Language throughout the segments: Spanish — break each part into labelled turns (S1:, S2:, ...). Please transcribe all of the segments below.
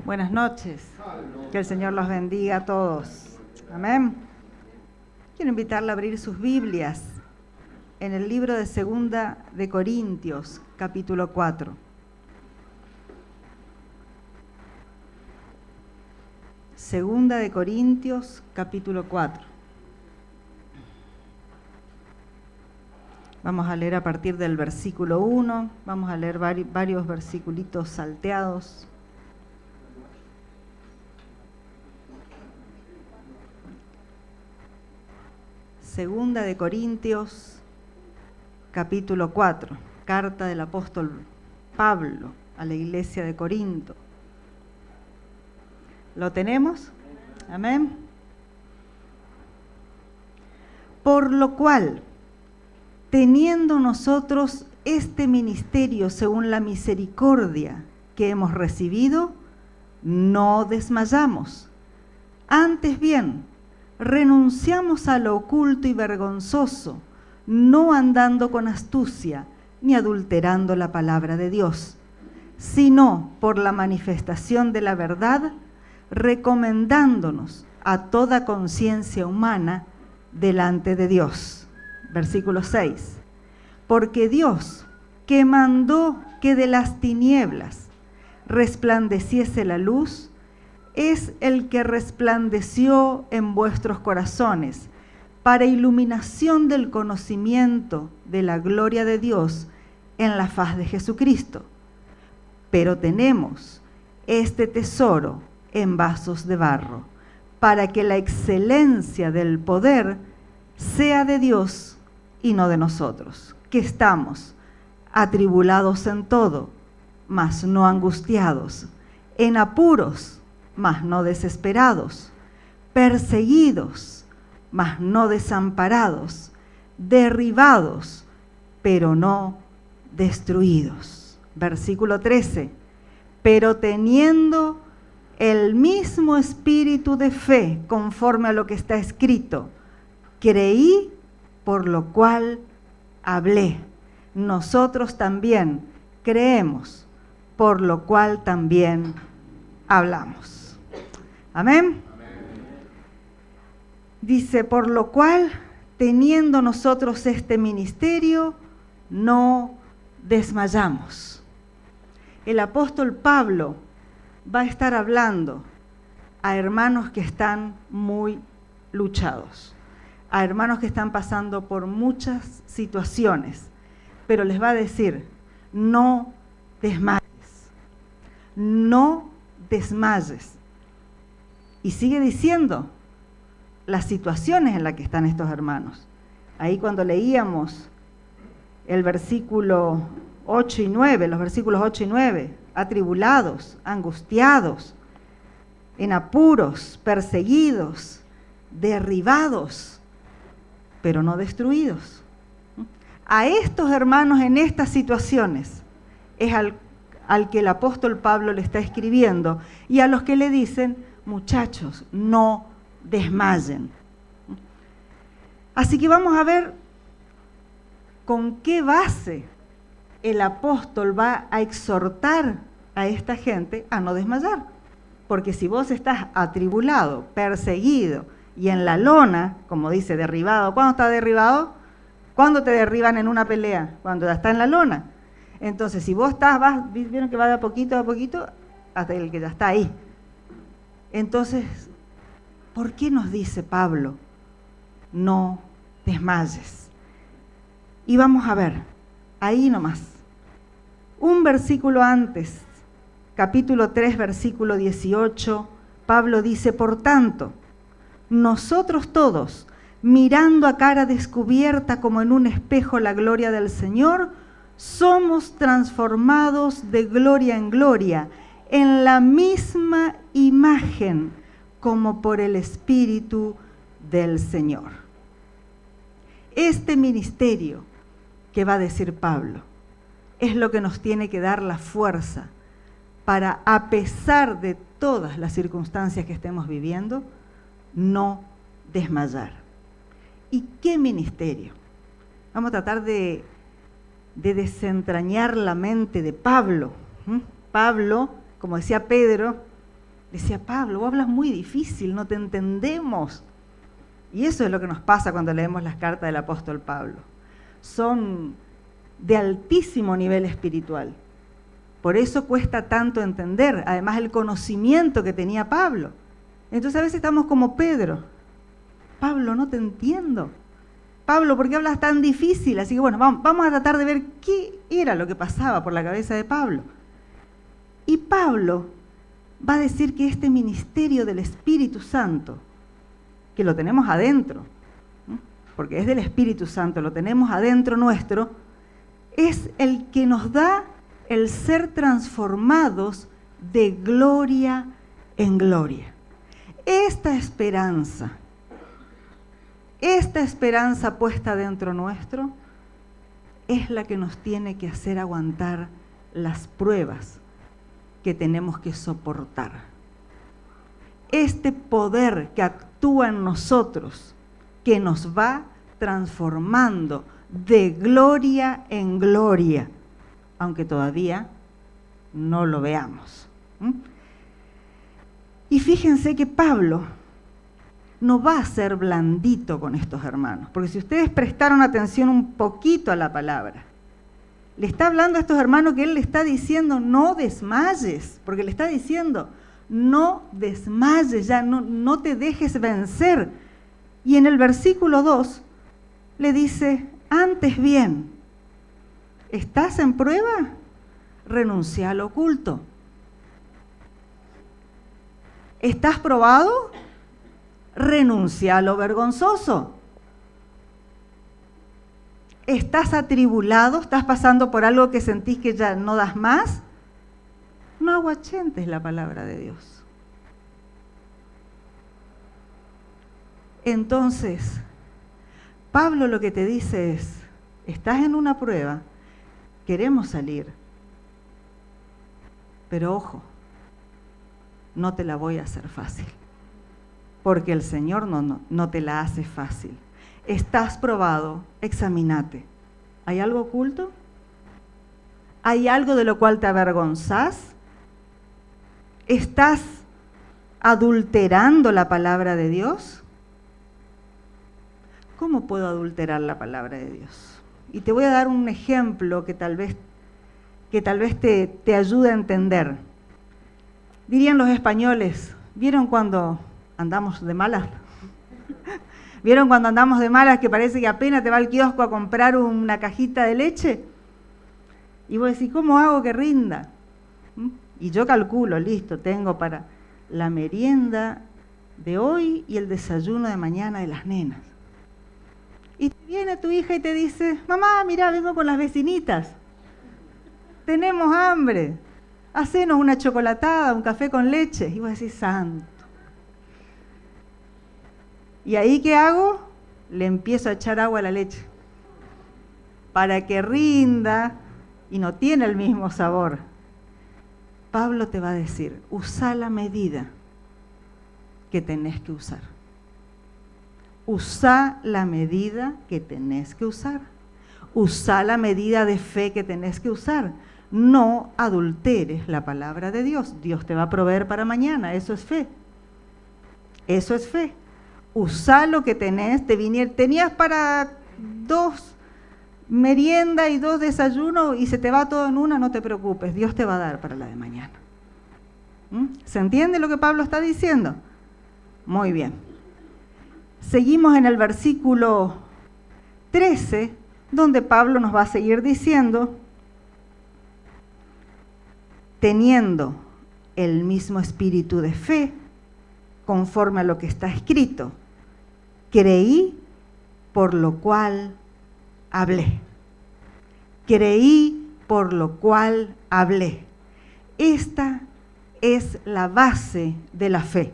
S1: Buenas noches. Que el Señor los bendiga a todos. Amén. Quiero invitarle a abrir sus Biblias en el libro de Segunda de Corintios, capítulo 4. Segunda de Corintios, capítulo 4. Vamos a leer a partir del versículo 1, vamos a leer varios versiculitos salteados. Segunda de Corintios, capítulo 4, carta del apóstol Pablo a la iglesia de Corinto. ¿Lo tenemos? Amén. Por lo cual, teniendo nosotros este ministerio según la misericordia que hemos recibido, no desmayamos. Antes bien, renunciamos a lo oculto y vergonzoso, no andando con astucia, ni adulterando la palabra de Dios, sino por la manifestación de la verdad, recomendándonos a toda conciencia humana delante de Dios. Versículo 6. Porque Dios, que mandó que de las tinieblas resplandeciese la luz, es el que resplandeció en vuestros corazones para iluminación del conocimiento de la gloria de Dios en la faz de Jesucristo. Pero tenemos este tesoro en vasos de barro, para que la excelencia del poder sea de Dios y no de nosotros, que estamos atribulados en todo, mas no angustiados, en apuros, mas no desesperados, perseguidos, mas no desamparados, derribados, pero no destruidos. Versículo 13. Pero teniendo el mismo espíritu de fe, conforme a lo que está escrito, creí, por lo cual hablé. Nosotros también creemos, por lo cual también hablamos. Amén. Dice, por lo cual, teniendo nosotros este ministerio, no desmayamos. El apóstol Pablo va a estar hablando a hermanos que están muy luchados, a hermanos que están pasando por muchas situaciones, pero les va a decir, no desmayes, no desmayes. Y sigue diciendo las situaciones en las que están estos hermanos. Ahí cuando leíamos el versículo 8 y 9, los versículos 8 y 9, atribulados, angustiados, en apuros, perseguidos, derribados, pero no destruidos. A estos hermanos en estas situaciones es al que el apóstol Pablo le está escribiendo y a los que le dicen, muchachos, no desmayen. Así que vamos a ver con qué base el apóstol va a exhortar a esta gente a no desmayar. Porque si vos estás atribulado, perseguido y en la lona, como dice, derribado, ¿cuándo está derribado? ¿Cuándo te derriban en una pelea? Cuando ya está en la lona. Entonces, si vos vieron que va de a poquito, hasta el que ya está ahí. Entonces, ¿por qué nos dice Pablo, no desmayes? Y vamos a ver, ahí nomás, un versículo antes, capítulo 3, versículo 18, Pablo dice, por tanto, nosotros todos, mirando a cara descubierta como en un espejo la gloria del Señor, somos transformados de gloria en gloria, en la misma imagen como por el Espíritu del Señor. Este ministerio que va a decir Pablo es lo que nos tiene que dar la fuerza para, a pesar de todas las circunstancias que estemos viviendo, no desmayar. ¿Y qué ministerio? Vamos a tratar de desentrañar la mente de Pablo. Pablo, como decía Pedro, Decía, Pablo, vos hablas muy difícil, no te entendemos. Y eso es lo que nos pasa cuando leemos las cartas del apóstol Pablo. Son de altísimo nivel espiritual. Por eso cuesta tanto entender, además el conocimiento que tenía Pablo. Entonces a veces estamos como Pedro. Pablo, no te entiendo. Pablo, ¿por qué hablas tan difícil? Así que bueno, vamos a tratar de ver qué era lo que pasaba por la cabeza de Pablo. Y Pablo va a decir que este ministerio del Espíritu Santo, que lo tenemos adentro, porque es del Espíritu Santo, lo tenemos adentro nuestro, es el que nos da el ser transformados de gloria en gloria. Esta esperanza puesta dentro nuestro, es la que nos tiene que hacer aguantar las pruebas que tenemos que soportar. Este poder que actúa en nosotros, que nos va transformando de gloria en gloria, aunque todavía no lo veamos. Y fíjense que Pablo no va a ser blandito con estos hermanos, porque si ustedes prestaron atención un poquito a la palabra, le está hablando a estos hermanos que él le está diciendo no desmayes, porque le está diciendo no desmayes, ya no te dejes vencer. Y en el versículo 2 le dice, antes bien, ¿estás en prueba? Renuncia al oculto. ¿Estás probado? Renuncia a lo vergonzoso. ¿Estás atribulado? ¿Estás pasando por algo que sentís que ya no das más? No aguachentes la palabra de Dios. Entonces, Pablo lo que te dice es, estás en una prueba, queremos salir, pero ojo, no te la voy a hacer fácil, porque el Señor no te la hace fácil. Estás probado, examínate. ¿Hay algo oculto? ¿Hay algo de lo cual te avergonzás? ¿Estás adulterando la palabra de Dios? ¿Cómo puedo adulterar la palabra de Dios? Y te voy a dar un ejemplo que tal vez te ayude a entender. Dirían los españoles, ¿vieron cuando andamos de malas? ¿Vieron cuando andamos de malas que parece que apenas te va al kiosco a comprar una cajita de leche? Y vos decís, ¿cómo hago que rinda? Y yo calculo, listo, tengo para la merienda de hoy y el desayuno de mañana de las nenas. Y viene tu hija y te dice, mamá, mirá, vengo con las vecinitas. Tenemos hambre. Hacenos una chocolatada, un café con leche. Y vos decís, santo. ¿Y ahí qué hago? Le empiezo a echar agua a la leche para que rinda y no tiene el mismo sabor. Pablo te va a decir, usa la medida que tenés que usar. Usa la medida que tenés que usar. Usa la medida de fe que tenés que usar. No adulteres la palabra de Dios. Dios te va a proveer para mañana, eso es fe. Eso es fe. Usá lo que tenés, tenías para 2 meriendas y 2 desayunos y se te va todo en una, no te preocupes, Dios te va a dar para la de mañana. ¿Se entiende lo que Pablo está diciendo? Muy bien. Seguimos en el versículo 13, donde Pablo nos va a seguir diciendo, teniendo el mismo espíritu de fe, conforme a lo que está escrito, creí, por lo cual hablé. Creí, por lo cual hablé. Esta es la base de la fe,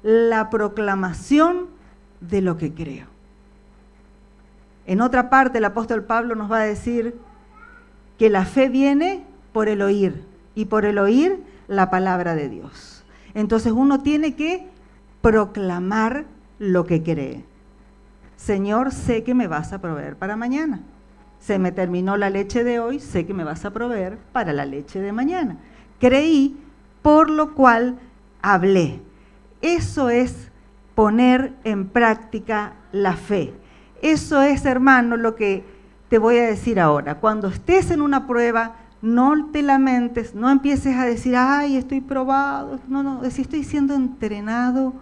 S1: la proclamación de lo que creo. En otra parte, el apóstol Pablo nos va a decir que la fe viene por el oír, y por el oír la palabra de Dios. Entonces uno tiene que proclamar lo que cree. Señor, sé que me vas a proveer para mañana. Se me terminó la leche de hoy, sé que me vas a proveer para la leche de mañana. Creí, por lo cual hablé. Eso es poner en práctica la fe. Eso es, hermano, lo que te voy a decir ahora. Cuando estés en una prueba, no te lamentes, no empieces a decir, ay, estoy probado. No, decir, estoy siendo entrenado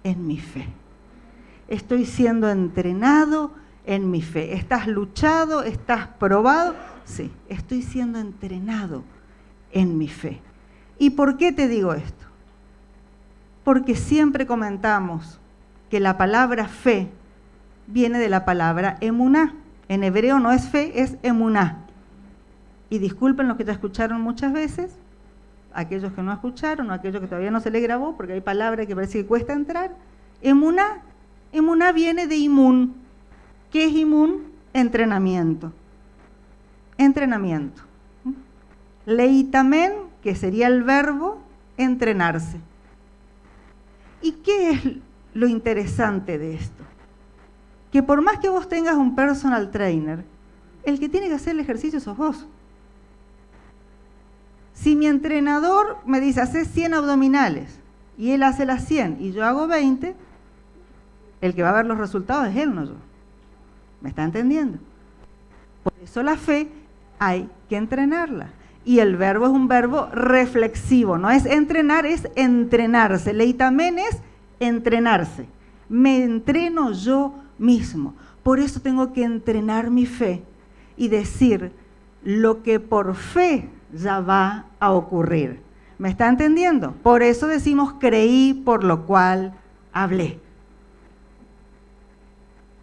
S1: en mi fe. Estoy siendo entrenado en mi fe. ¿Estás luchado? ¿Estás probado? Sí, estoy siendo entrenado en mi fe. ¿Y por qué te digo esto? Porque siempre comentamos que la palabra fe viene de la palabra emuná. En hebreo no es fe, es emuná. Y disculpen los que ya escucharon muchas veces, aquellos que no escucharon o aquellos que todavía no se le grabó, porque hay palabras que parece que cuesta entrar. Emuná viene de imún. ¿Qué es imún? Entrenamiento. Entrenamiento. Leitamen, que sería el verbo entrenarse. ¿Y qué es lo interesante de esto? Que por más que vos tengas un personal trainer, el que tiene que hacer el ejercicio sos vos. Si mi entrenador me dice, haces 100 abdominales, y él hace las 100 y yo hago 20, el que va a ver los resultados es él, no yo. ¿Me está entendiendo? Por eso la fe hay que entrenarla. Y el verbo es un verbo reflexivo, no es entrenar, es entrenarse. Leitamen es entrenarse. Me entreno yo mismo. Por eso tengo que entrenar mi fe y decir lo que por fe ya va a ocurrir. ¿Me está entendiendo? Por eso decimos creí, por lo cual hablé.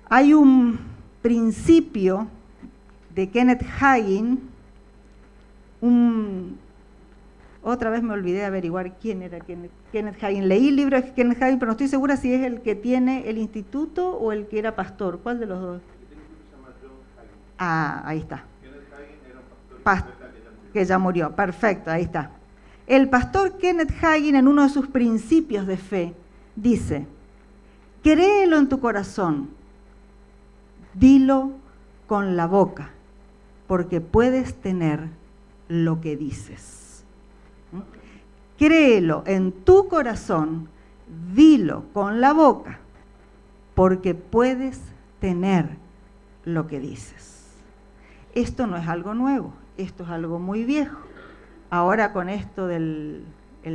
S1: Hay un principio de Kenneth Hagin, otra vez me olvidé de averiguar quién era Kenneth Hagin. Leí el libro de Kenneth Hagin, pero no estoy segura si es el que tiene el instituto o el que era pastor. ¿Cuál de los dos? Ah, ahí está. Kenneth Hagin era un pastor que ya murió. Perfecto, ahí está. El pastor Kenneth Hagin, en uno de sus principios de fe, dice, créelo en tu corazón, dilo con la boca, porque puedes tener lo que dices. Créelo en tu corazón, dilo con la boca, porque puedes tener lo que dices. Esto no es algo nuevo, esto es algo muy viejo. Ahora con esto del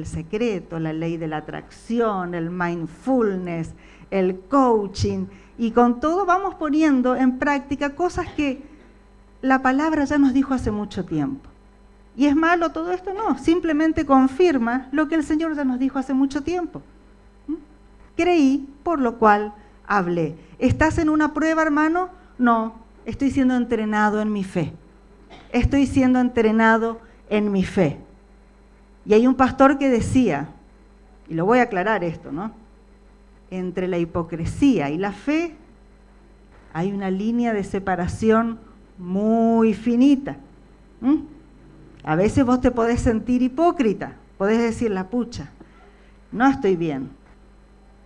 S1: secreto, la ley de la atracción, el mindfulness, el coaching, y con todo vamos poniendo en práctica cosas que la palabra ya nos dijo hace mucho tiempo. ¿Y es malo todo esto? No, simplemente confirma lo que el Señor ya nos dijo hace mucho tiempo. Creí, por lo cual hablé. ¿Estás en una prueba, hermano? No, estoy siendo entrenado en mi fe. Estoy siendo entrenado en mi fe. Y hay un pastor que decía, y lo voy a aclarar esto, ¿no? Entre la hipocresía y la fe hay una línea de separación muy finita. A veces vos te podés sentir hipócrita, podés decir la pucha, no estoy bien,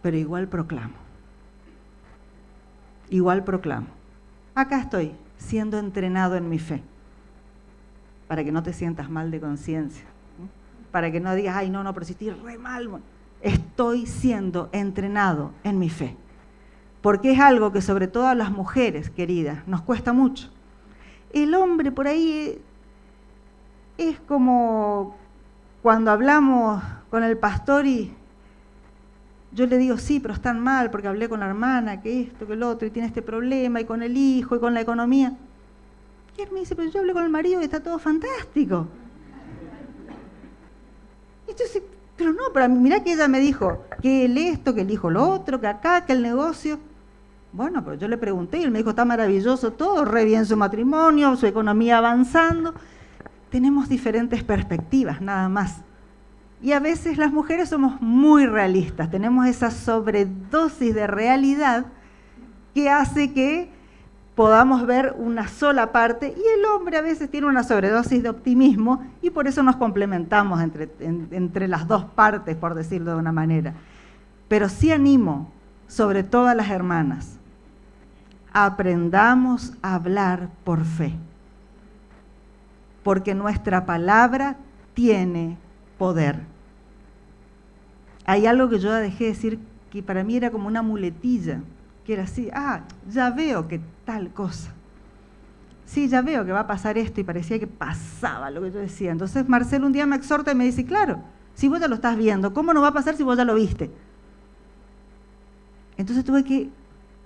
S1: pero igual proclamo. Igual proclamo. Acá estoy, siendo entrenado en mi fe, para que no te sientas mal de conciencia, para que no digas, ay, no, pero si estoy re mal. Estoy siendo entrenado en mi fe, porque es algo que sobre todo a las mujeres, queridas, nos cuesta mucho. El hombre por ahí es como cuando hablamos con el pastor y yo le digo, sí, pero están mal porque hablé con la hermana, que esto, que el otro, y tiene este problema, y con el hijo, y con la economía. Y él me dice, pero yo hablé con el marido y está todo fantástico. Y yo digo, pero no, pero mirá que ella me dijo que el esto, que el hijo lo otro, que acá, que el negocio. Bueno, pero yo le pregunté y él me dijo, está maravilloso todo, re bien su matrimonio, su economía avanzando. Tenemos diferentes perspectivas, nada más. Y a veces las mujeres somos muy realistas, tenemos esa sobredosis de realidad que hace que podamos ver una sola parte, y el hombre a veces tiene una sobredosis de optimismo y por eso nos complementamos entre las dos partes, por decirlo de una manera. Pero sí animo, sobre todo a las hermanas, aprendamos a hablar por fe, porque nuestra palabra tiene poder. hay algo que yo dejé de decir que para mí era como una muletilla, que era así, ya veo que tal cosa. Sí, ya veo que va a pasar esto, y parecía que pasaba lo que yo decía. Entonces Marcelo un día me exhorta y me dice, claro, si vos ya lo estás viendo, ¿cómo no va a pasar si vos ya lo viste? Entonces tuve que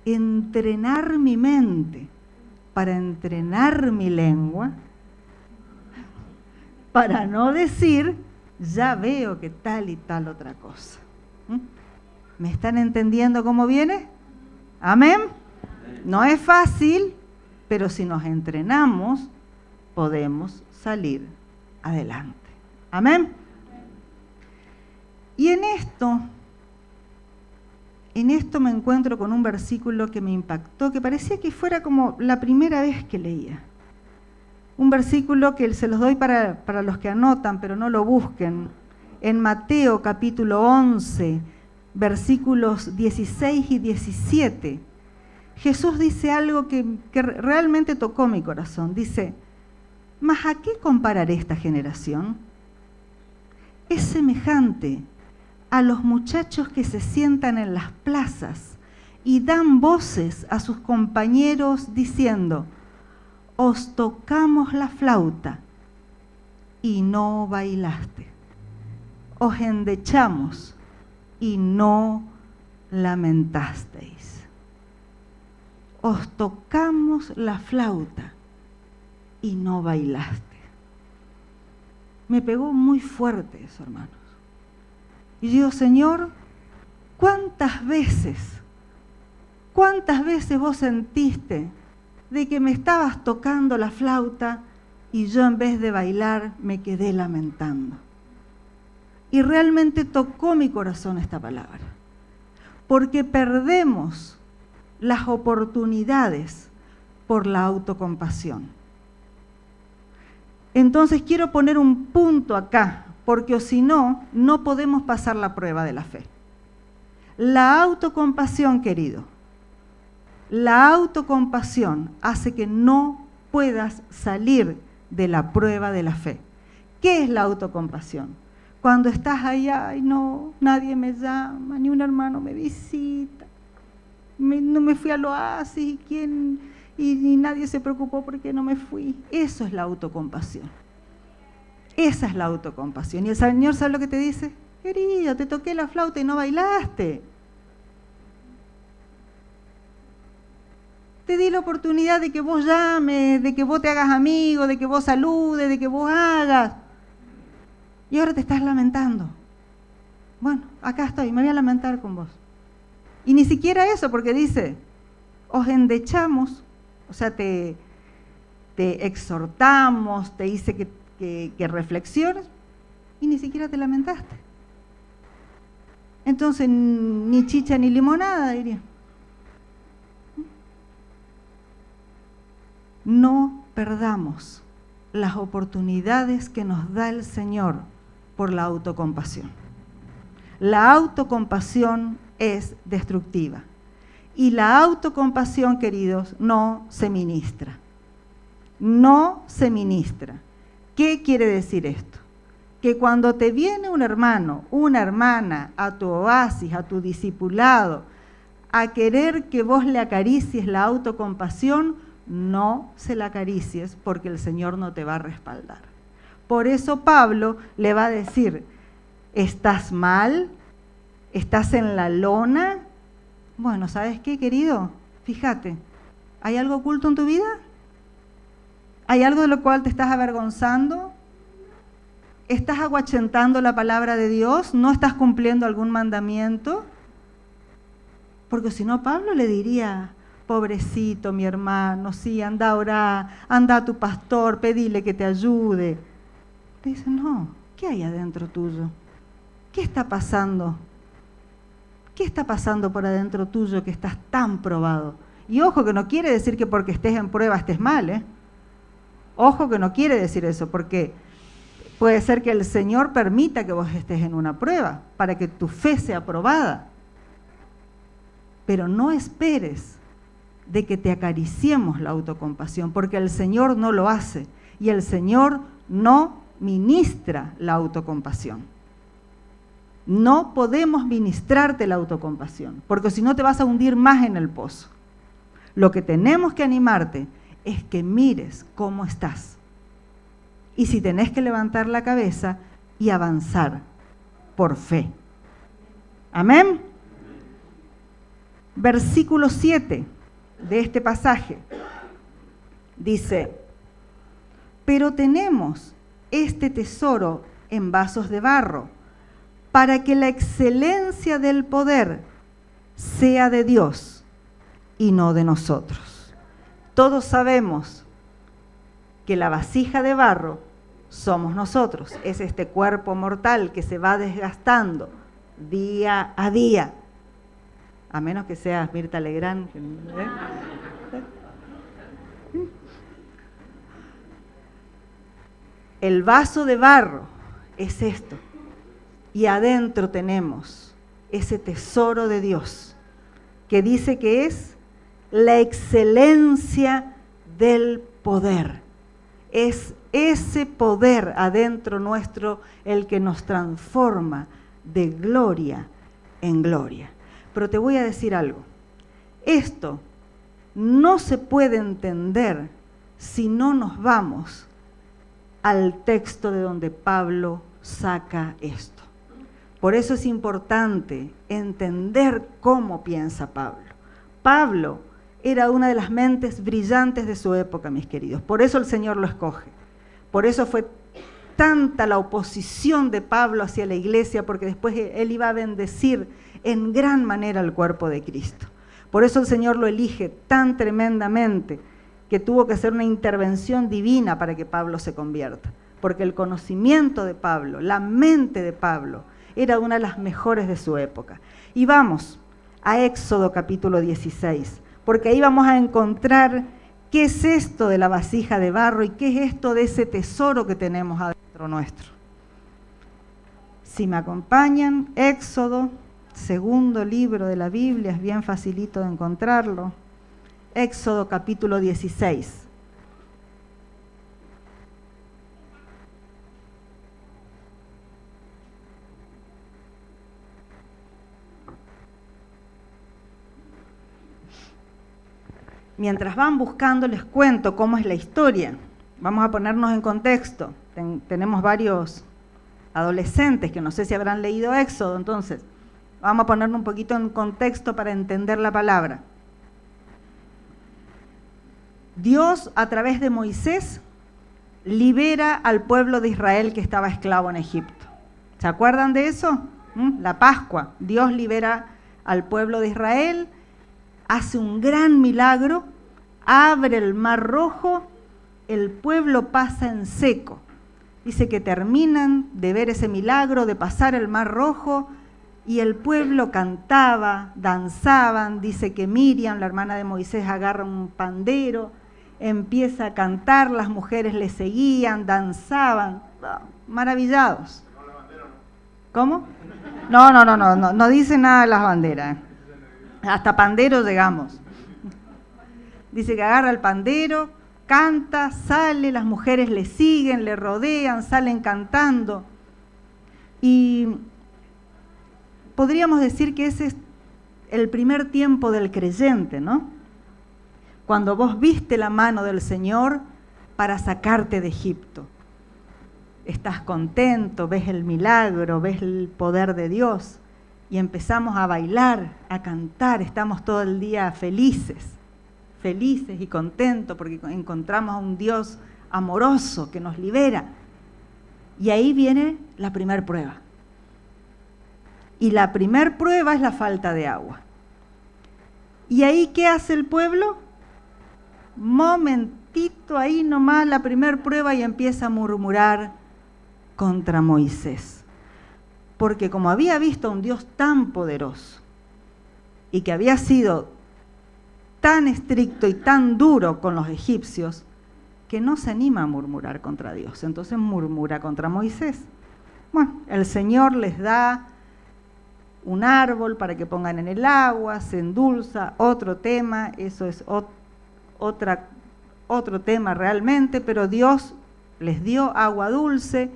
S1: entrenar mi mente para entrenar mi lengua, para no decir, ya veo que tal y tal otra cosa. ¿Me están entendiendo cómo viene? ¿Amén? No es fácil, pero si nos entrenamos, podemos salir adelante. ¿Amén? Y en esto me encuentro con un versículo que me impactó, que parecía que fuera como la primera vez que leía. Un versículo que se los doy para los que anotan, pero no lo busquen. En Mateo capítulo 11, versículos 16 y 17, Jesús dice algo que realmente tocó mi corazón. Dice, ¿mas a qué compararé esta generación? Es semejante a los muchachos que se sientan en las plazas y dan voces a sus compañeros diciendo, os tocamos la flauta y no bailaste, os endechamos y no lamentasteis. Os tocamos la flauta y no bailaste. Me pegó muy fuerte eso, hermanos. Y digo, Señor, ¿cuántas veces vos sentiste de que me estabas tocando la flauta y yo en vez de bailar me quedé lamentando? Y realmente tocó mi corazón esta palabra, porque perdemos las oportunidades por la autocompasión. Entonces quiero poner un punto acá, porque o si no, no podemos pasar la prueba de la fe. La autocompasión, querido, la autocompasión hace que no puedas salir de la prueba de la fe. ¿Qué es la autocompasión? Cuando estás ahí, ay no, nadie me llama, ni un hermano me visita, no me fui al oasis, y nadie se preocupó porque no me fui. Eso es la autocompasión. Esa es la autocompasión. Y el Señor, ¿sabe lo que te dice? Querido, te toqué la flauta y no bailaste. Te di la oportunidad de que vos llames, de que vos te hagas amigo, de que vos saludes, de que vos hagas. Y ahora te estás lamentando. Bueno, acá estoy, me voy a lamentar con vos. Y ni siquiera eso, porque dice, os endechamos, o sea, te exhortamos, te dice que reflexiones, y ni siquiera te lamentaste. Entonces, ni chicha ni limonada, diría. No perdamos las oportunidades que nos da el Señor por la autocompasión. La autocompasión es destructiva. Y la autocompasión, queridos, no se ministra. No se ministra. ¿Qué quiere decir esto? Que cuando te viene un hermano, una hermana a tu oasis, a tu discipulado, a querer que vos le acaricies la autocompasión, no se la acaricies porque el Señor no te va a respaldar. Por eso Pablo le va a decir, ¿estás mal? ¿Estás en la lona? Bueno, ¿sabes qué, querido? Fíjate, ¿hay algo oculto en tu vida? ¿Hay algo de lo cual te estás avergonzando? ¿Estás aguachentando la palabra de Dios? ¿No estás cumpliendo algún mandamiento? Porque si no, Pablo le diría, pobrecito mi hermano, sí, anda a orar, anda a tu pastor, pedile que te ayude. Le dice, no, ¿qué hay adentro tuyo? ¿Qué está pasando? ¿Qué está pasando por adentro tuyo que estás tan probado? Y ojo que no quiere decir que porque estés en prueba estés mal, ¿eh? Ojo que no quiere decir eso, porque puede ser que el Señor permita que vos estés en una prueba para que tu fe sea probada. Pero no esperes de que te acariciemos la autocompasión, porque el Señor no lo hace y el Señor no ministra la autocompasión. No podemos ministrarte la autocompasión, porque si no te vas a hundir más en el pozo. Lo que tenemos que animarte es que mires cómo estás. Y si tenés que levantar la cabeza y avanzar por fe. Amén. Versículo 7 de este pasaje dice: pero tenemos este tesoro en vasos de barro, para que la excelencia del poder sea de Dios y no de nosotros. Todos sabemos que la vasija de barro somos nosotros, es este cuerpo mortal que se va desgastando día a día, a menos que seas Mirta Legrand. El vaso de barro es esto, y adentro tenemos ese tesoro de Dios, que dice que es la excelencia del poder. Es ese poder adentro nuestro el que nos transforma de gloria en gloria. Pero te voy a decir algo, esto no se puede entender si no nos vamos al texto de donde Pablo saca esto. Por eso es importante entender cómo piensa Pablo. Pablo era una de las mentes brillantes de su época, mis queridos. Por eso el Señor lo escoge. Por eso fue tanta la oposición de Pablo hacia la iglesia, porque después él iba a bendecir en gran manera al cuerpo de Cristo. Por eso el Señor lo elige tan tremendamente, que tuvo que hacer una intervención divina para que Pablo se convierta. Porque el conocimiento de Pablo, la mente de Pablo, era una de las mejores de su época. Y vamos a Éxodo capítulo 16, porque ahí vamos a encontrar qué es esto de la vasija de barro y qué es esto de ese tesoro que tenemos adentro nuestro. Si me acompañan, Éxodo, segundo libro de la Biblia, es bien facilito de encontrarlo. Éxodo capítulo 16. Mientras van buscando, les cuento cómo es la historia. Vamos a ponernos en contexto. Tenemos varios adolescentes que no sé si habrán leído Éxodo, entonces vamos a ponernos un poquito en contexto para entender la palabra. Dios, a través de Moisés, libera al pueblo de Israel que estaba esclavo en Egipto. ¿Se acuerdan de eso? La Pascua. Dios libera al pueblo de Israel, hace un gran milagro, abre el Mar Rojo, el pueblo pasa en seco. Dice que terminan de ver ese milagro, de pasar el Mar Rojo, y el pueblo cantaba, danzaban. Dice que Miriam, la hermana de Moisés, agarra un pandero, empieza a cantar, las mujeres le seguían, danzaban, maravillados. ¿Cómo? No dice nada de las banderas. Hasta pandero llegamos. Dice que agarra el pandero, canta, sale, las mujeres le siguen, le rodean, salen cantando. Y podríamos decir que ese es el primer tiempo del creyente, ¿no? Cuando vos viste la mano del Señor para sacarte de Egipto. Estás contento, ves el milagro, ves el poder de Dios. Y empezamos a bailar, a cantar, estamos todo el día felices y contentos porque encontramos a un Dios amoroso que nos libera. Y ahí viene la primer prueba. Y la primer prueba es la falta de agua. ¿Y ahí qué hace el pueblo? Momentito, ahí nomás la primer prueba, y empieza a murmurar contra Moisés. Porque como había visto a un Dios tan poderoso y que había sido tan estricto y tan duro con los egipcios, que no se anima a murmurar contra Dios, entonces murmura contra Moisés. Bueno, el Señor les da un árbol para que pongan en el agua, se endulza, otro tema, eso es otro tema realmente, pero Dios les dio agua dulce,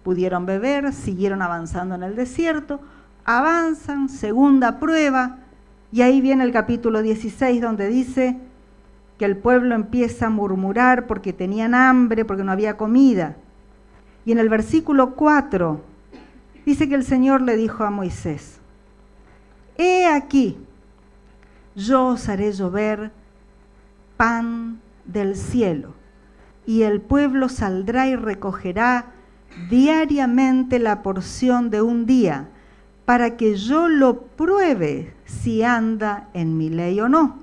S1: pudieron beber, siguieron avanzando en el desierto, avanzan, segunda prueba, y ahí viene el capítulo 16 donde dice que el pueblo empieza a murmurar porque tenían hambre, porque no había comida. Y en el versículo 4 dice que el Señor le dijo a Moisés: he aquí, yo os haré llover pan del cielo, y el pueblo saldrá y recogerá diariamente la porción de un día, para que yo lo pruebe si anda en mi ley o no.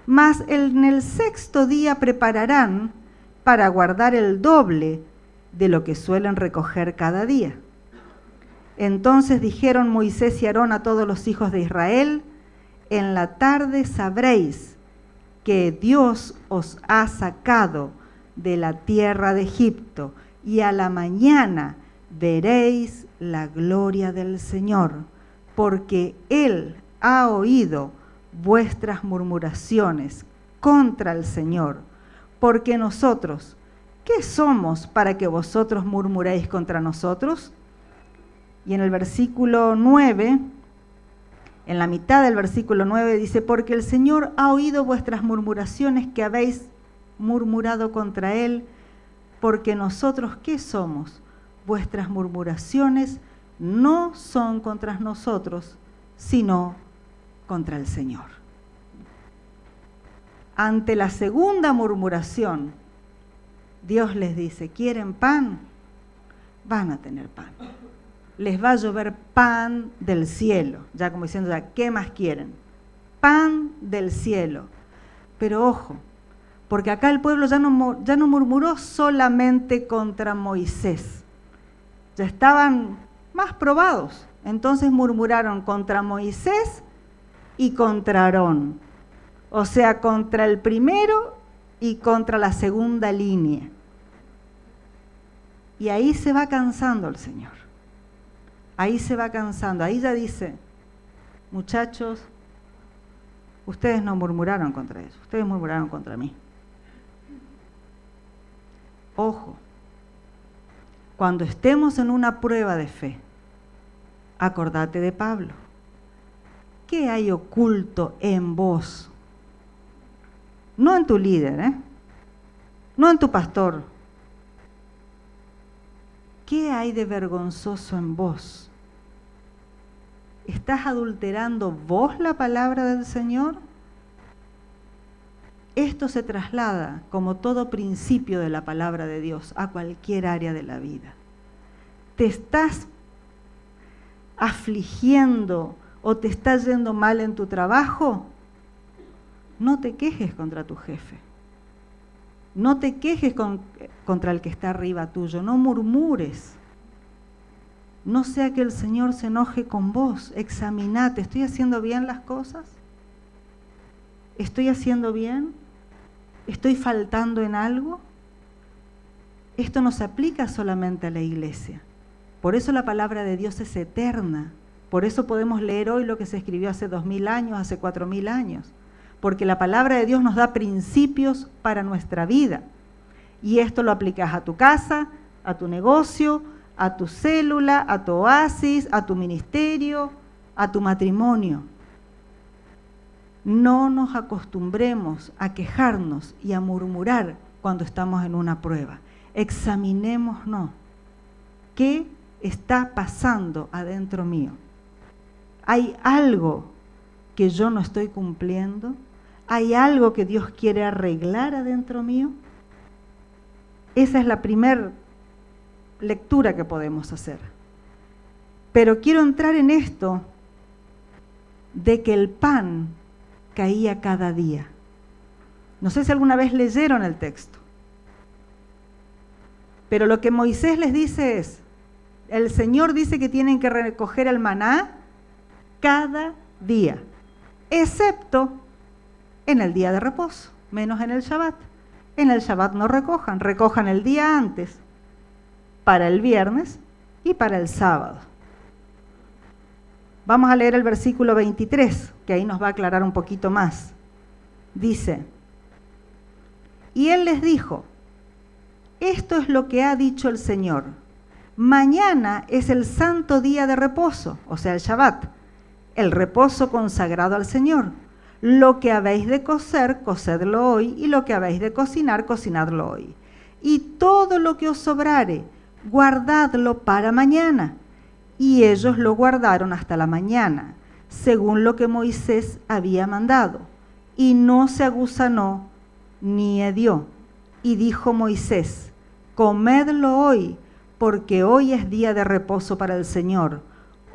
S1: Mas en el sexto día prepararán para guardar el doble de lo que suelen recoger cada día. Entonces dijeron Moisés y Aarón a todos los hijos de Israel: en la tarde sabréis que Dios os ha sacado de la tierra de Egipto, y a la mañana veréis la gloria del Señor, porque Él ha oído vuestras murmuraciones contra el Señor. Porque nosotros, ¿qué somos para que vosotros murmuréis contra nosotros? Y en el versículo 9, en la mitad del versículo 9 dice: porque el Señor ha oído vuestras murmuraciones que habéis murmurado contra Él. Porque nosotros, ¿qué somos? Vuestras murmuraciones no son contra nosotros, sino contra el Señor. Ante la segunda murmuración, Dios les dice: ¿quieren pan? Van a tener pan. Les va a llover pan del cielo. Ya como diciendo, ya, ¿qué más quieren? Pan del cielo. Pero ojo, porque acá el pueblo ya no murmuró solamente contra Moisés. Ya estaban más probados. Entonces murmuraron contra Moisés y contra Aarón. O sea, contra el primero y contra la segunda línea. Y ahí se va cansando el Señor. Ahí se va cansando. Ahí ya dice: muchachos, ustedes no murmuraron contra ellos, ustedes murmuraron contra mí. Ojo, cuando estemos en una prueba de fe, acordate de Pablo. ¿Qué hay oculto en vos? No en tu líder, no en tu pastor. ¿Qué hay de vergonzoso en vos? ¿Estás adulterando vos la palabra del Señor? Esto se traslada, como todo principio de la palabra de Dios, a cualquier área de la vida. ¿Te estás afligiendo o te está yendo mal en tu trabajo? No te quejes contra tu jefe. No te quejes contra el que está arriba tuyo. No murmures. No sea que el Señor se enoje con vos. Examinate. ¿Estoy haciendo bien las cosas? ¿Estoy haciendo bien? ¿Estoy faltando en algo? Esto no se aplica solamente a la iglesia. Por eso la palabra de Dios es eterna. Por eso podemos leer hoy lo que se escribió hace 2000 años, hace 4000 años. Porque la palabra de Dios nos da principios para nuestra vida. Y esto lo aplicas a tu casa, a tu negocio, a tu célula, a tu oasis, a tu ministerio, a tu matrimonio. No nos acostumbremos a quejarnos y a murmurar cuando estamos en una prueba. Examinémonos. ¿Qué está pasando adentro mío? ¿Hay algo que yo no estoy cumpliendo? ¿Hay algo que Dios quiere arreglar adentro mío? Esa es la primera lectura que podemos hacer. Pero quiero entrar en esto de que el pan caía cada día. No sé si alguna vez leyeron el texto. Pero lo que Moisés les dice es, el Señor dice que tienen que recoger el maná cada día, excepto en el día de reposo, menos en el Shabbat. En el Shabbat no recojan el día antes, para el viernes y para el sábado. Vamos a leer el versículo 23, que ahí nos va a aclarar un poquito más. Dice: y él les dijo: esto es lo que ha dicho el Señor, Mañana es el santo día de reposo, o sea, el Shabbat, el reposo consagrado al Señor. Lo que habéis de cocer, cocedlo hoy, y lo que habéis de cocinar, cocinadlo hoy. Y todo lo que os sobrare, guardadlo para mañana. Y ellos lo guardaron hasta la mañana, según lo que Moisés había mandado. Y no se agusanó ni hedió. Y dijo Moisés: comedlo hoy, porque hoy es día de reposo para el Señor.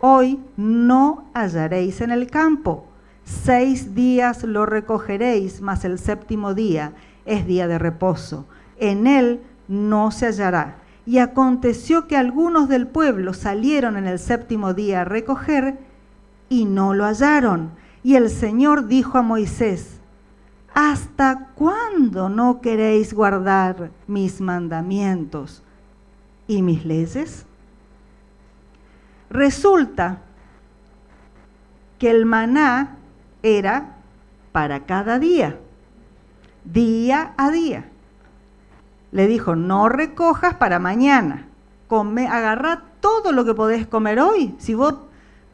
S1: Hoy no hallaréis en el campo. 6 días lo recogeréis, mas el 7º día es día de reposo. En él no se hallará. Y aconteció que algunos del pueblo salieron en el 7º día a recoger y no lo hallaron. Y el Señor dijo a Moisés: ¿hasta cuándo no queréis guardar mis mandamientos y mis leyes? Resulta que el maná era para cada día, día a día. Le dijo: no recojas para mañana, agarrá todo lo que podés comer hoy. Si vos,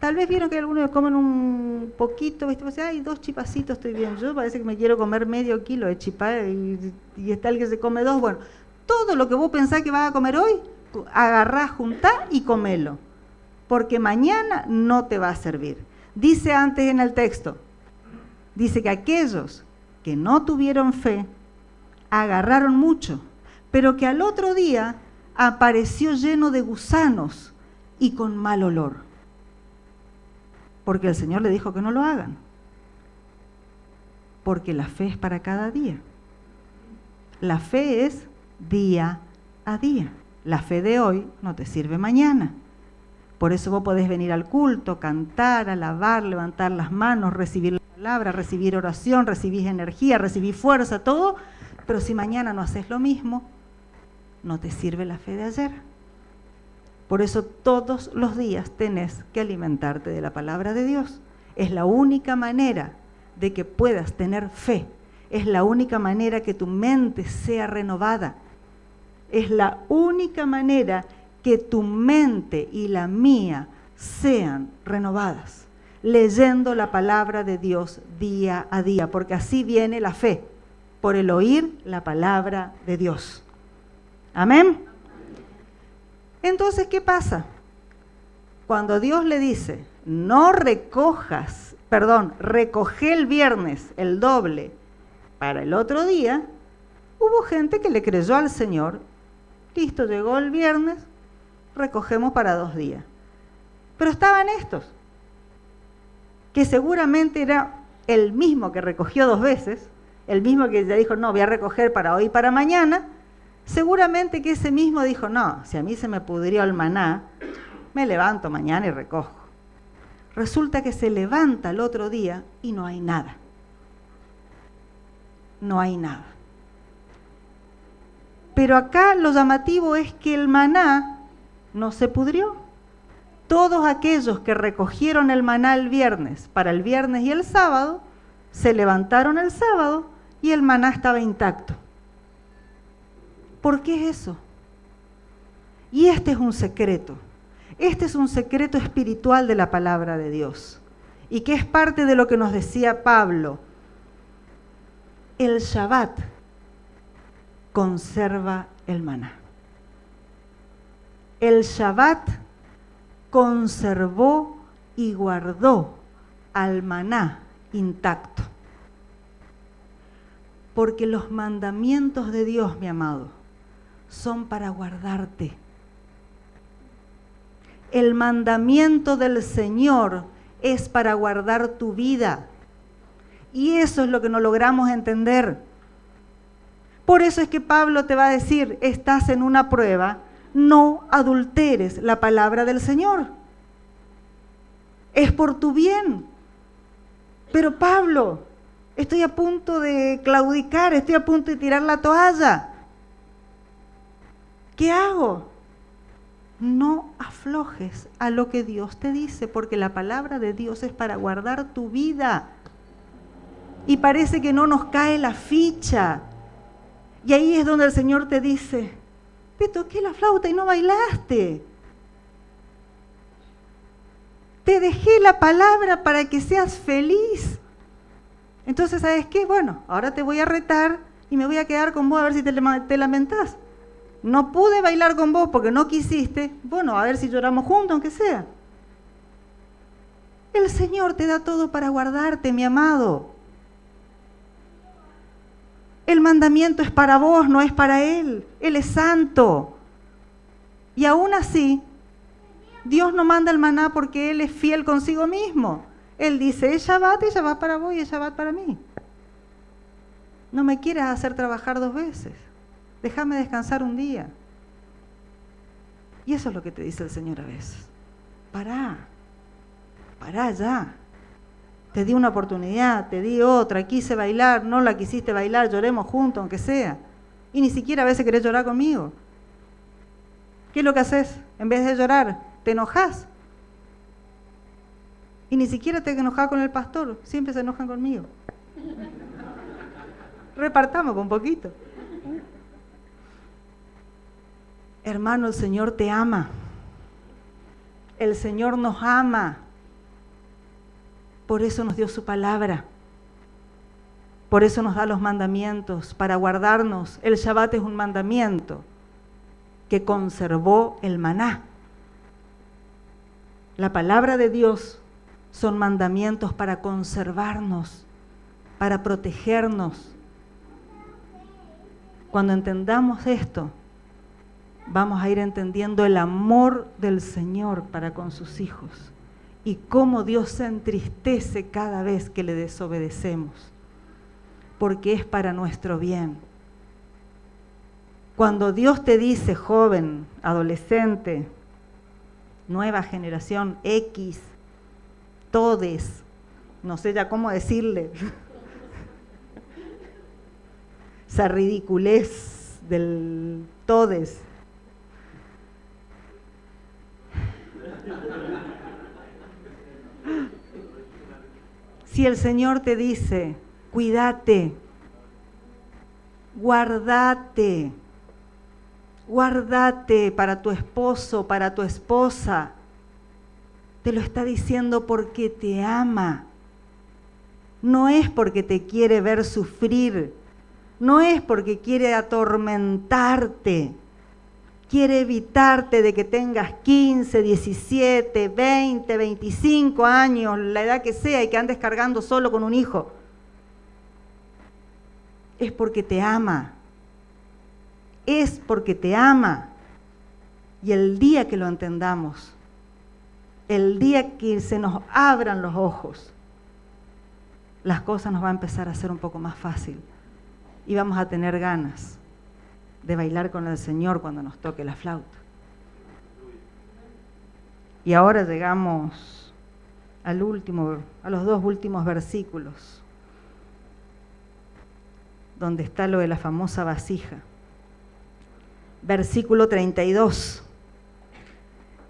S1: tal vez vieron que algunos comen un poquito, ¿viste? Pues, ay, 2 chipacitos estoy bien, yo parece que me quiero comer medio kilo de chipá y está el que se come 2. Bueno, todo lo que vos pensás que vas a comer hoy, agarrá, juntá y comelo, porque mañana no te va a servir. Dice antes en el texto, dice que aquellos que no tuvieron fe agarraron mucho, pero que al otro día apareció lleno de gusanos y con mal olor, porque el Señor le dijo que no lo hagan, porque la fe es para cada día. La fe es día a día. La fe de hoy no te sirve mañana. Por eso vos podés venir al culto, cantar, alabar, levantar las manos, recibir la palabra, recibir oración, recibir energía, recibir fuerza, todo, pero si mañana no haces lo mismo, no te sirve la fe de ayer. Por eso todos los días tenés que alimentarte de la palabra de Dios. Es la única manera de que puedas tener fe. Es la única manera que tu mente sea renovada. Es la única manera que tu mente y la mía sean renovadas, leyendo la palabra de Dios día a día, porque así viene la fe, por el oír la palabra de Dios. Amén. Entonces, ¿qué pasa? Cuando Dios le dice, no recoge el viernes el doble para el otro día, hubo gente que le creyó al Señor. Listo, llegó el viernes, recogemos para 2 días. Pero estaban estos, que seguramente era el mismo que recogió 2 veces, el mismo que ya dijo, no, voy a recoger para hoy y para mañana. Seguramente que ese mismo dijo, no, si a mí se me pudrió el maná, me levanto mañana y recojo. Resulta que se levanta el otro día y no hay nada. No hay nada. Pero acá lo llamativo es que el maná no se pudrió. Todos aquellos que recogieron el maná el viernes, para el viernes y el sábado, se levantaron el sábado y el maná estaba intacto. ¿Por qué es eso? Y este es un secreto. Este es un secreto espiritual de la palabra de Dios. Y que es parte de lo que nos decía Pablo. El Shabbat conserva el maná. El Shabbat conservó y guardó al maná intacto. Porque los mandamientos de Dios, mi amado, son para guardarte. El mandamiento del Señor es para guardar tu vida. Y eso es lo que no logramos entender. Por eso es que Pablo te va a decir, estás en una prueba, no adulteres la palabra del Señor. Es por tu bien. Pero Pablo, estoy a punto de claudicar, estoy a punto de tirar la toalla. ¿Qué hago? No aflojes a lo que Dios te dice, porque la palabra de Dios es para guardar tu vida. Y parece que no nos cae la ficha. Y ahí es donde el Señor te dice, te toqué la flauta y no bailaste. Te dejé la palabra para que seas feliz. Entonces, ¿sabes qué? Bueno, ahora te voy a retar y me voy a quedar con vos a ver si te lamentás. No pude bailar con vos porque no quisiste. Bueno, a ver si lloramos juntos, aunque sea. El Señor te da todo para guardarte, mi amado. El mandamiento es para vos, no es para Él. Él es santo. Y aún así, Dios no manda el maná porque Él es fiel consigo mismo. Él dice, es Shabbat para vos y es Shabbat para mí. No me quieras hacer trabajar 2 veces. Déjame descansar un día. Y eso es lo que te dice el Señor a veces. Pará ya. Te di una oportunidad, te di otra, quise bailar, no la quisiste bailar, lloremos juntos, aunque sea. Y ni siquiera a veces querés llorar conmigo. ¿Qué es lo que haces? En vez de llorar, te enojás. Y ni siquiera te enojás con el pastor, siempre se enojan conmigo. Repartamos un poquito. Hermano, el Señor te ama. El Señor nos ama. Por eso nos dio su palabra. Por eso nos da los mandamientos, para guardarnos. El Shabbat es un mandamiento que conservó el maná. La palabra de Dios son mandamientos para conservarnos, para protegernos. Cuando entendamos esto, vamos a ir entendiendo el amor del Señor para con sus hijos y cómo Dios se entristece cada vez que le desobedecemos, porque es para nuestro bien. Cuando Dios te dice, joven, adolescente, nueva generación X, todes, no sé ya cómo decirle, esa ridiculez del todes. Si el Señor te dice, cuídate, guárdate para tu esposo, para tu esposa, te lo está diciendo porque te ama. No es porque te quiere ver sufrir, no es porque quiere atormentarte, quiere evitarte de que tengas 15, 17, 20, 25 años, la edad que sea, y que andes cargando solo con un hijo. Es porque te ama. Es porque te ama. Y el día que lo entendamos, el día que se nos abran los ojos, las cosas nos van a empezar a ser un poco más fácil. Y vamos a tener ganas de bailar con el Señor cuando nos toque la flauta. Y ahora llegamos a los 2 últimos versículos, donde está lo de la famosa vasija. Versículo 32.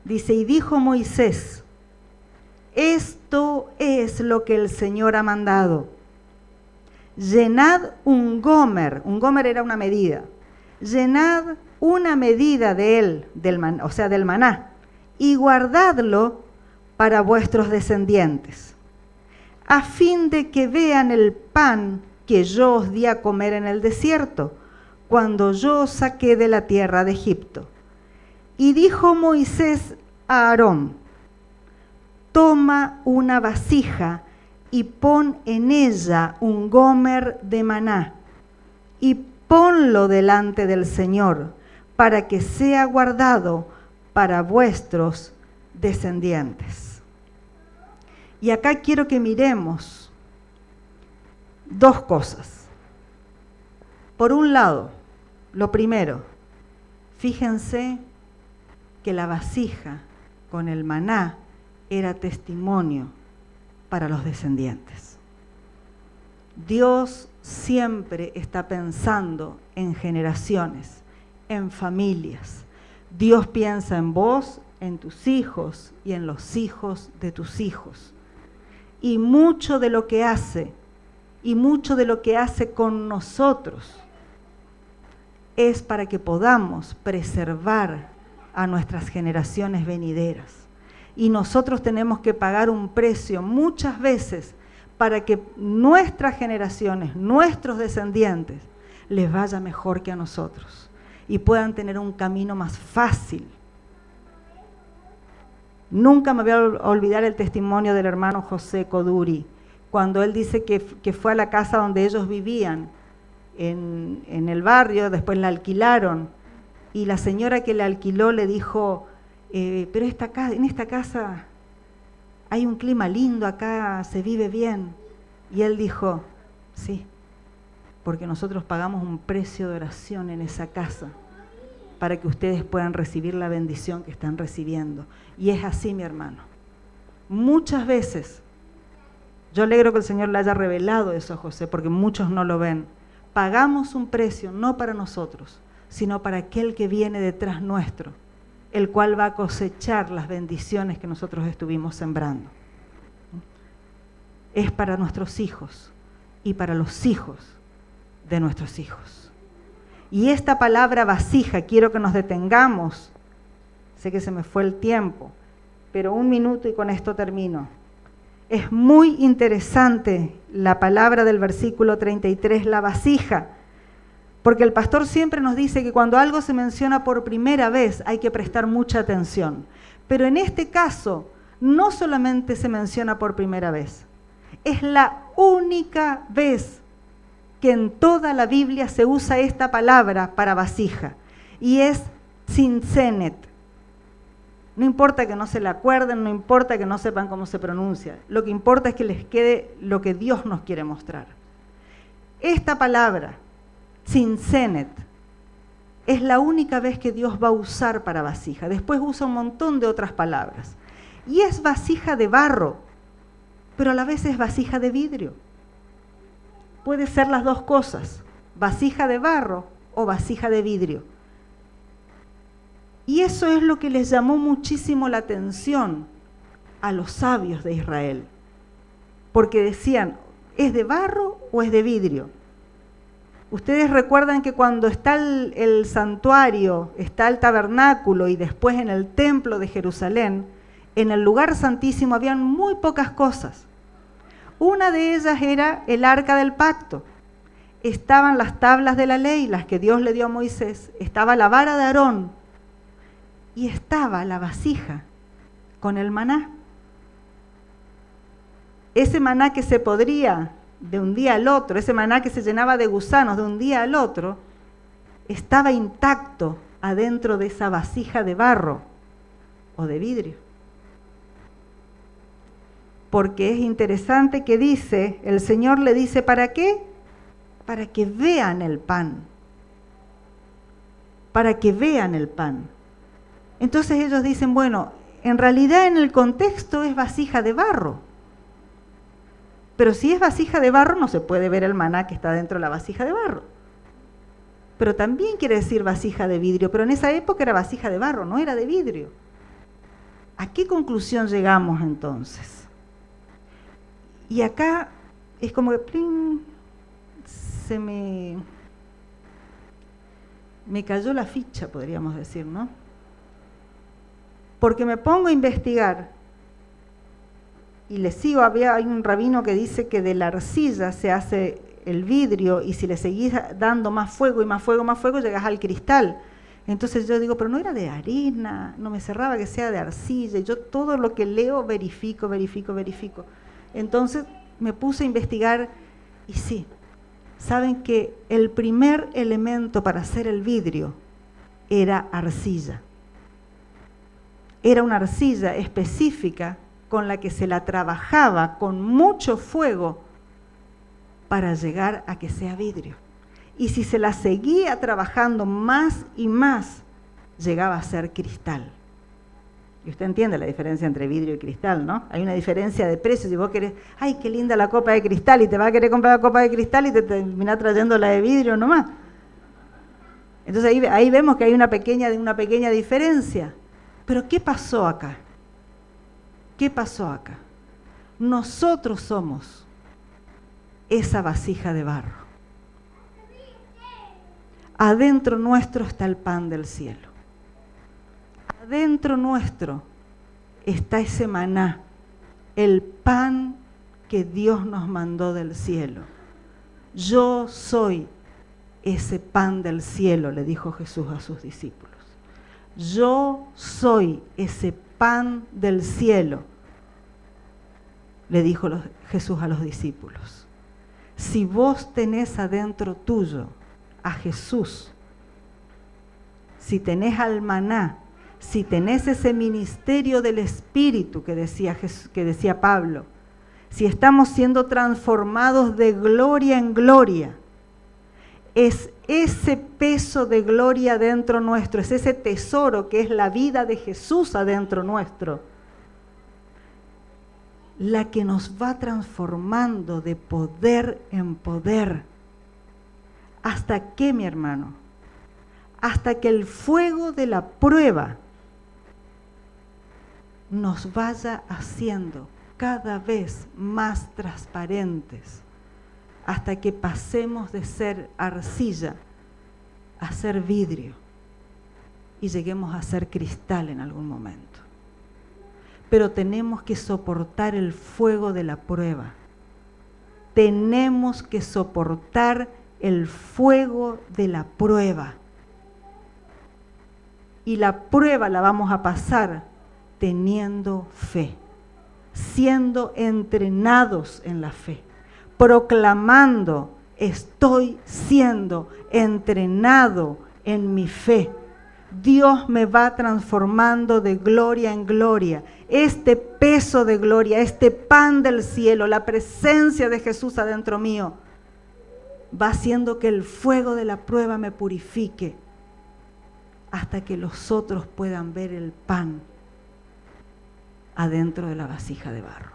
S1: Dice, y dijo Moisés, esto es lo que el Señor ha mandado. Llenad un gomer era una medida. Llenad una medida de él, del maná, y guardadlo para vuestros descendientes, a fin de que vean el pan que yo os di a comer en el desierto, cuando yo os saqué de la tierra de Egipto. Y dijo Moisés a Aarón, toma una vasija y pon en ella un gomer de maná, y ponlo delante del Señor, para que sea guardado para vuestros descendientes. Y acá quiero que miremos 2 cosas. Por un lado, lo primero, fíjense que la vasija con el maná era testimonio para los descendientes. Dios siempre está pensando en generaciones, en familias. Dios piensa en vos, en tus hijos y en los hijos de tus hijos. Y mucho de lo que hace, con nosotros, es para que podamos preservar a nuestras generaciones venideras. y nosotros tenemos que pagar un precio muchas veces para que nuestras generaciones, nuestros descendientes, les vaya mejor que a nosotros y puedan tener un camino más fácil. Nunca me voy a olvidar el testimonio del hermano José Coduri, cuando él dice que fue a la casa donde ellos vivían, en el barrio, después la alquilaron, y la señora que la alquiló le dijo, pero en esta casa hay un clima lindo, acá se vive bien. Y él dijo, sí, porque nosotros pagamos un precio de oración en esa casa para que ustedes puedan recibir la bendición que están recibiendo. Y es así, mi hermano. Muchas veces, yo alegro que el Señor le haya revelado eso a José, porque muchos no lo ven. Pagamos un precio, no para nosotros, sino para aquel que viene detrás nuestro, el cual va a cosechar las bendiciones que nosotros estuvimos sembrando. Es para nuestros hijos y para los hijos de nuestros hijos. Y esta palabra vasija, quiero que nos detengamos, sé que se me fue el tiempo, pero 1 minuto y con esto termino. Es muy interesante la palabra del versículo 33, la vasija, porque el pastor siempre nos dice que cuando algo se menciona por primera vez hay que prestar mucha atención. Pero en este caso, no solamente se menciona por primera vez, es la única vez que en toda la Biblia se usa esta palabra para vasija, y es tzintzénet. No importa que no se la acuerden, no importa que no sepan cómo se pronuncia, lo que importa es que les quede lo que Dios nos quiere mostrar. Esta palabra, tzintzénet, es la única vez que Dios va a usar para vasija. Después usa un montón de otras palabras. Y es vasija de barro, pero a la vez es vasija de vidrio. Puede ser las dos cosas, vasija de barro o vasija de vidrio. Y eso es lo que les llamó muchísimo la atención a los sabios de Israel. Porque decían, ¿es de barro o es de vidrio? Ustedes recuerdan que cuando está el santuario, está el tabernáculo y después en el templo de Jerusalén, en el lugar santísimo habían muy pocas cosas. Una de ellas era el arca del pacto. Estaban las tablas de la ley, las que Dios le dio a Moisés. Estaba la vara de Aarón y estaba la vasija con el maná. Ese maná que se podría de un día al otro, ese maná que se llenaba de gusanos de un día al otro, estaba intacto adentro de esa vasija de barro o de vidrio. Porque es interesante que dice, el Señor le dice, ¿para qué? Para que vean el pan. Para que vean el pan. Entonces ellos dicen, bueno, en realidad en el contexto es vasija de barro. Pero si es vasija de barro no se puede ver el maná que está dentro de la vasija de barro. Pero también quiere decir vasija de vidrio, pero en esa época era vasija de barro, no era de vidrio. ¿A qué conclusión llegamos entonces? Y acá es como que ¡pling! Se me cayó la ficha, podríamos decir, ¿no? Porque me pongo a investigar y le sigo, hay un rabino que dice que de la arcilla se hace el vidrio y si le seguís dando más fuego y más fuego, más fuego, llegas al cristal. Entonces yo digo, pero no era de arena, no me cerraba que sea de arcilla. Y yo todo lo que leo verifico. Entonces me puse a investigar y sí, saben que el primer elemento para hacer el vidrio era arcilla. Era una arcilla específica con la que se la trabajaba con mucho fuego para llegar a que sea vidrio. Y si se la seguía trabajando más y más, llegaba a ser cristal. Y usted entiende la diferencia entre vidrio y cristal, ¿no? Hay una diferencia de precios. Si vos querés, ¡ay, qué linda la copa de cristal! Y te va a querer comprar la copa de cristal y te termina trayendo la de vidrio nomás. Entonces ahí vemos que hay una pequeña diferencia. Pero ¿qué pasó acá? ¿Qué pasó acá? Nosotros somos esa vasija de barro. Adentro nuestro está el pan del cielo. Adentro nuestro está ese maná, el pan que Dios nos mandó del cielo. Yo soy ese pan del cielo, le dijo Jesús a sus discípulos. Yo soy ese pan del cielo, le dijo Jesús a los discípulos. Si vos tenés adentro tuyo a Jesús, si tenés al maná, si tenés ese ministerio del Espíritu que decía Pablo, si estamos siendo transformados de gloria en gloria, es ese peso de gloria adentro nuestro, es ese tesoro que es la vida de Jesús adentro nuestro, la que nos va transformando de poder en poder. ¿Hasta qué, mi hermano? Hasta que el fuego de la prueba nos vaya haciendo cada vez más transparentes, hasta que pasemos de ser arcilla a ser vidrio y lleguemos a ser cristal en algún momento. Pero tenemos que soportar el fuego de la prueba. Tenemos que soportar el fuego de la prueba. Y la prueba la vamos a pasar teniendo fe, siendo entrenados en la fe, proclamando, estoy siendo entrenado en mi fe. Dios me va transformando de gloria en gloria. Este peso de gloria, este pan del cielo, la presencia de Jesús adentro mío, va haciendo que el fuego de la prueba me purifique hasta que los otros puedan ver el pan adentro de la vasija de barro.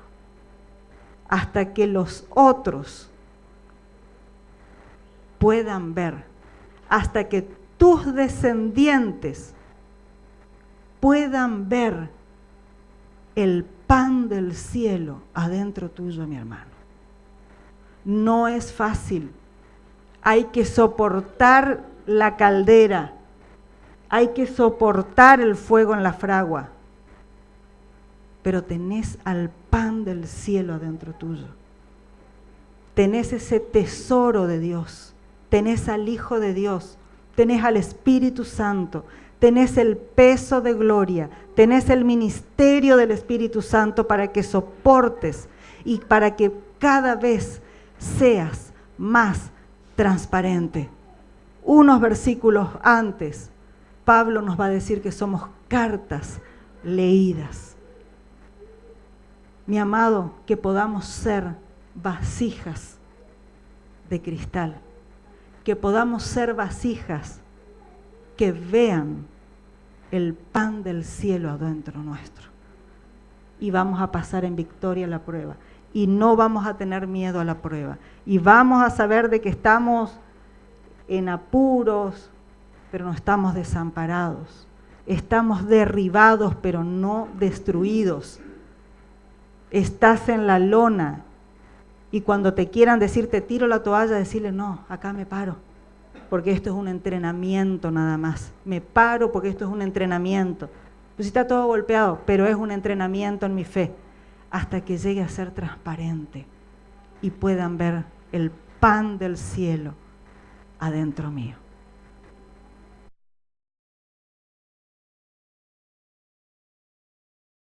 S1: Hasta que los otros puedan ver, hasta que tus descendientes puedan ver el pan del cielo adentro tuyo, mi hermano. No es fácil. Hay que soportar la caldera, hay que soportar el fuego en la fragua, pero tenés al pan del cielo adentro tuyo. Tenés ese tesoro de Dios, tenés al Hijo de Dios, tenés al Espíritu Santo, tenés el peso de gloria, tenés el ministerio del Espíritu Santo para que soportes y para que cada vez seas más transparente. Unos versículos antes, Pablo nos va a decir que somos cartas leídas. Mi amado, que podamos ser vasijas de cristal, que podamos ser vasijas que vean el pan del cielo adentro nuestro. Y vamos a pasar en victoria la prueba. Y no vamos a tener miedo a la prueba. Y vamos a saber de que estamos en apuros, pero no estamos desamparados. Estamos derribados, pero no destruidos. Estás en la lona y cuando te quieran decir te tiro la toalla, decirle no, acá me paro, porque esto es un entrenamiento nada más. Me paro porque esto es un entrenamiento. Pues está todo golpeado, pero es un entrenamiento en mi fe, hasta que llegue a ser transparente y puedan ver el pan del cielo adentro mío.